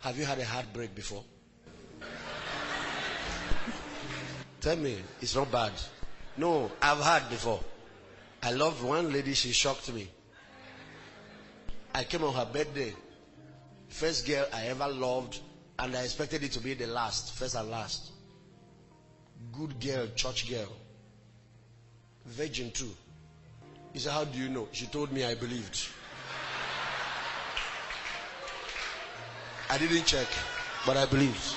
Have you had a heartbreak before? Tell me, it's not bad. No, I've had before. I loved one lady, she shocked me. I came on her birthday. First girl I ever loved, and I expected it to be the last, first and last. Good girl, church girl. Virgin too. He said, how do you know? She told me, I believed. I didn't check, but I believed.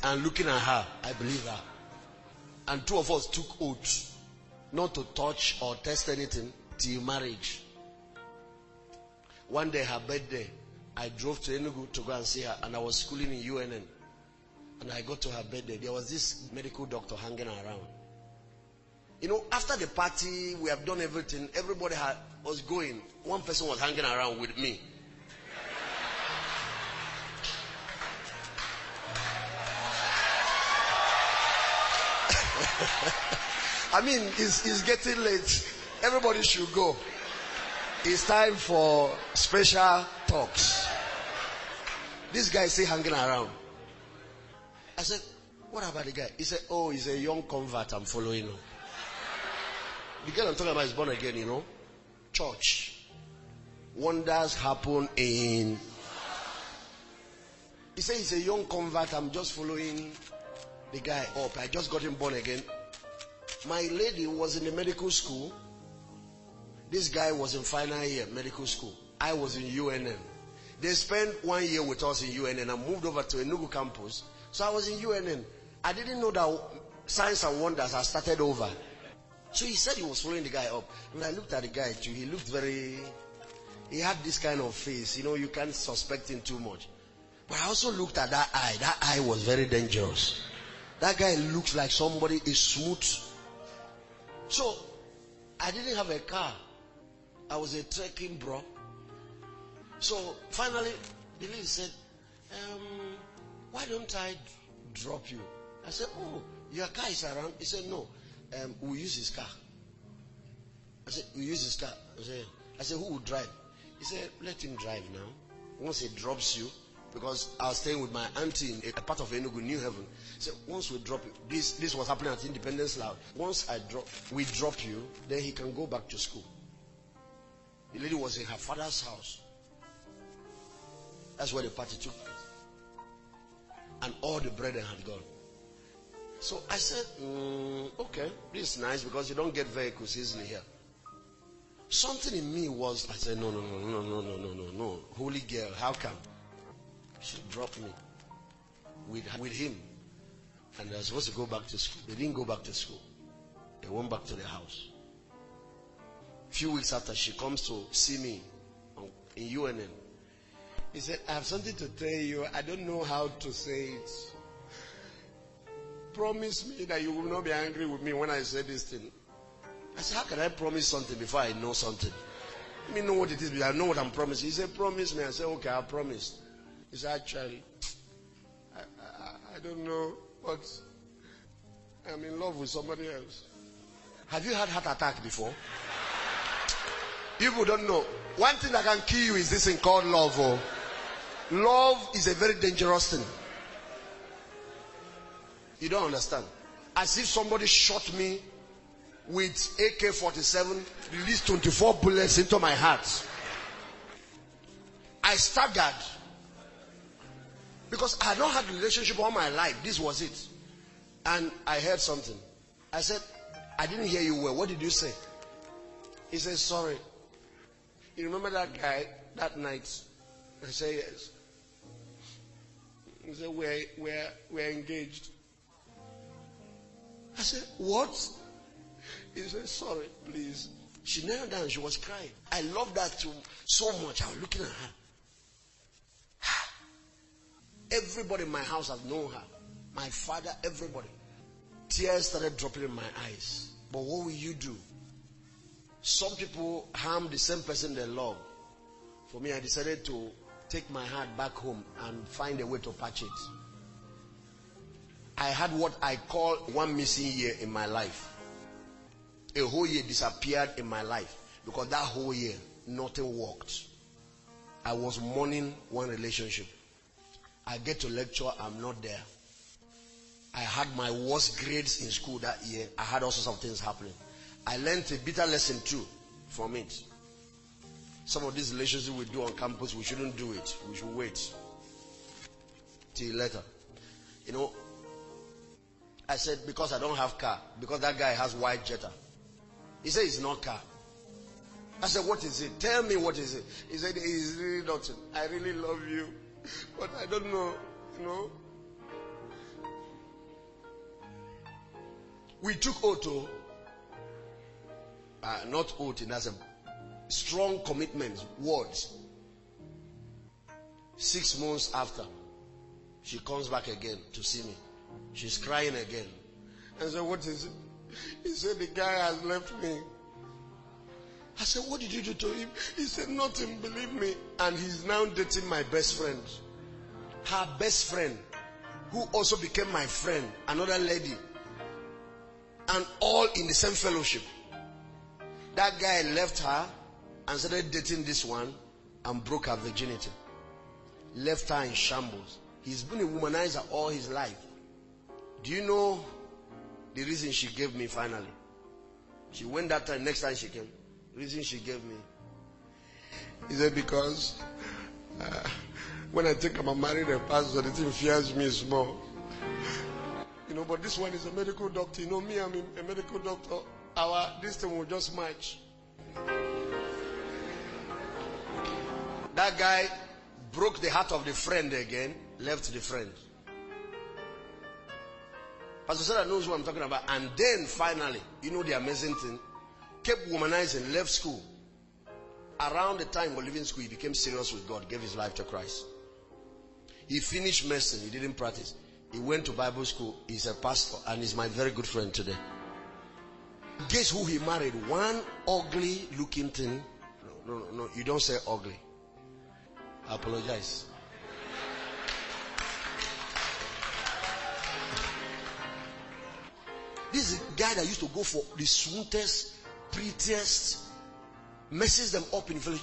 And looking at her, I believe her. And two of us took oaths not to touch or test anything till marriage. One day, her birthday, I drove to Enugu to go and see her, and I was schooling in UNN. And I got to her birthday. There was this medical doctor hanging around. You know, after the party, we have done everything. Everybody was going. One person was hanging around with me. I mean, it's getting late. Everybody should go. It's time for special talks. This guy is still hanging around. I said, what about the guy? He said, oh, he's a young convert I'm following up. The girl I'm talking about is born again, you know. Church. Wonders happen in... He said he's a young convert, I'm just following the guy up. I just got him born again. My lady was in the medical school. This guy was in final year medical school. I was in UNN. They spent 1 year with us in UNN. I moved over to Enugu campus. So I was in UNN. I didn't know that Science and Wonders had started over. So he said he was following the guy up. When I looked at the guy too, he looked very... He had this kind of face. You know, you can't suspect him too much. But I also looked at that eye. That eye was very dangerous. That guy looks like somebody is smooth. So, I didn't have a car. I was a trekking bro. So, finally, the lady said, why don't I drop you? I said, oh, your car is around? He said, no, we'll use his car. I said, we'll use his car. I said, who will drive? He said, let him drive now. Once he drops you, because I was staying with my auntie in a part of Enugu, New Haven. So once we drop you, this was happening at Independence Loud. Once we drop you, then he can go back to school. The lady was in her father's house. That's where the party took place. And all the brethren had gone. So I said, okay, this is nice because you don't get vehicles easily here. Something in me was, I said, no. Holy girl, how come? She dropped me with him. And they were supposed to go back to school. They didn't go back to school. They went back to the house. A few weeks after, she comes to see me in UNN. He said, I have something to tell you. I don't know how to say it. Promise me that you will not be angry with me when I say this thing. I said, how can I promise something before I know something? Let me know what it is, but I know what I'm promising. He said, promise me. I said, okay, I promise. He said, actually, I don't know, but I'm in love with somebody else. Have you had heart attack before? People don't know. One thing that can kill you is this thing called love. Oh. Love is a very dangerous thing. You don't understand. As if somebody shot me with AK-47, released 24 bullets into my heart. I staggered. Because I had not had a relationship all my life. This was it. And I heard something. I said, I didn't hear you well. What did you say? He said, sorry. You remember that guy that night? I said, yes. He said, we're engaged. I said, what? He said, sorry, please. She knelt down. She was crying. I loved that too so much. I was looking at her. Everybody in my house has known her. My father, everybody. Tears started dropping in my eyes. But what will you do? Some people harm the same person they love. For me, I decided to take my heart back home and find a way to patch it. I had what I call one missing year in my life. A whole year disappeared in my life because that whole year, nothing worked. I was mourning one relationship. I get to lecture, I'm not there. I had my worst grades in school that year. I had all sorts of things happening. I learned a bitter lesson too from it. Some of these relationships we do on campus, we shouldn't do it. We should wait till later. You know, I said, because I don't have car, because that guy has white Jetta. He said it's not car. I said, what is it? Tell me what is it. He said, it's really nothing. I really love you, but I don't know, you know. We took Otto, not oath, that's a strong commitment, words. 6 months after, she comes back again to see me. She's crying again. I said, what is it? He said, the guy has left me. I said, what did you do to him? He said, nothing, believe me. And he's now dating my best friend. Her best friend, who also became my friend, another lady. And all in the same fellowship. That guy left her and started dating this one and broke her virginity. Left her in shambles. He's been a womanizer all his life. Do you know the reason she gave me finally? She went that time, next time she came. The reason she gave me. He said, because when I think I'm married a pastor, the thing fears me small. You know, but this one is a medical doctor. You know me, I'm a medical doctor. This thing will just match. That guy broke the heart of the friend again, left the friend. Pastor Sarah knows what I'm talking about. And then finally, you know the amazing thing, kept womanizing, left school. Around the time of leaving school, he became serious with God, gave his life to Christ. He finished medicine, he didn't practice. He went to Bible school, he's a pastor, and he's my very good friend today. Guess who he married? One ugly looking thing. No, you don't say ugly. I apologize. This is a guy that used to go for the sweetest, prettiest, messes them up in village.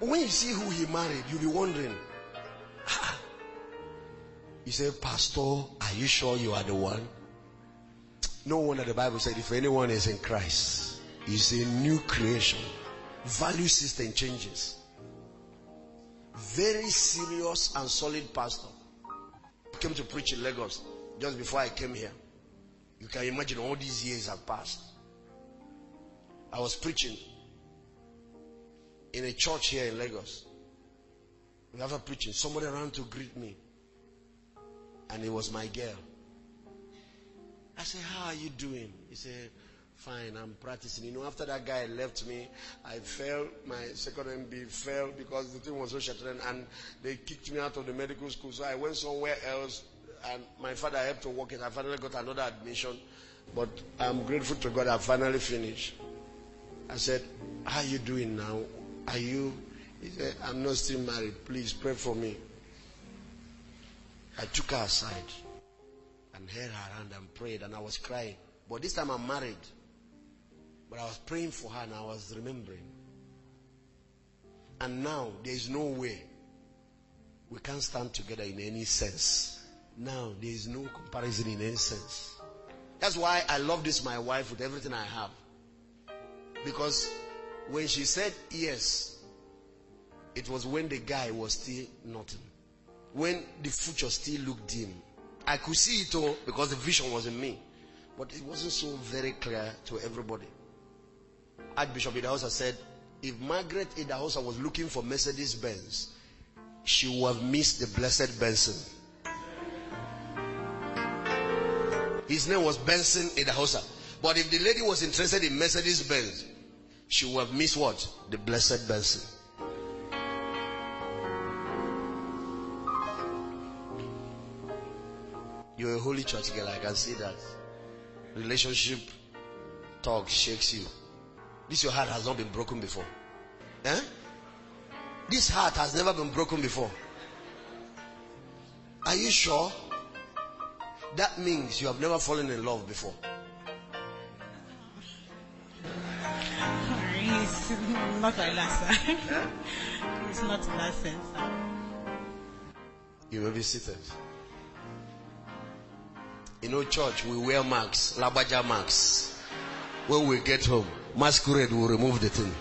But when you see who he married, you'll be wondering. He said, Pastor, are you sure you are the one? No wonder the Bible said, if anyone is in Christ, he's a new creation. Value system changes. Very serious and solid pastor. I came to preach in Lagos just before I came here. You can imagine all these years have passed. I was preaching in a church here in Lagos. We have a preaching. Somebody ran to greet me. And it was my girl. I said, how are you doing? He said, fine, I'm practicing. You know, after that guy left me, I failed. My second MB failed because the thing was so shattered, and they kicked me out of the medical school. So I went somewhere else, and my father helped to work it. I finally got another admission. But I'm grateful to God I finally finished. I said, how are you doing now? Are you? He said, I'm not still married. Please pray for me. I took her aside and held her hand and prayed, and I was crying. But this time I'm married. But I was praying for her and I was remembering. And now there is no way we can't stand together in any sense. Now there is no comparison in any sense. That's why I love this my wife with everything I have. Because when she said yes, it was when the guy was still nothing. When the future still looked dim. I could see it all because the vision was in me. But it wasn't so very clear to everybody. Archbishop Idahosa said, if Margaret Idahosa was looking for Mercedes Benz, she would have missed the blessed Benson. His name was Benson Idahosa. But if the lady was interested in Mercedes Benz, she would have missed what? The blessed Benson. You're a holy church girl, I can see that. Relationship talk shakes you. This your heart has not been broken before. Eh? This heart has never been broken before. Are you sure? That means you have never fallen in love before. I'm not like that, sir. It's not in that sense, sir. You may be seated. You know, church, we wear masks, labaja masks. When we get home, masquerade will remove the thing.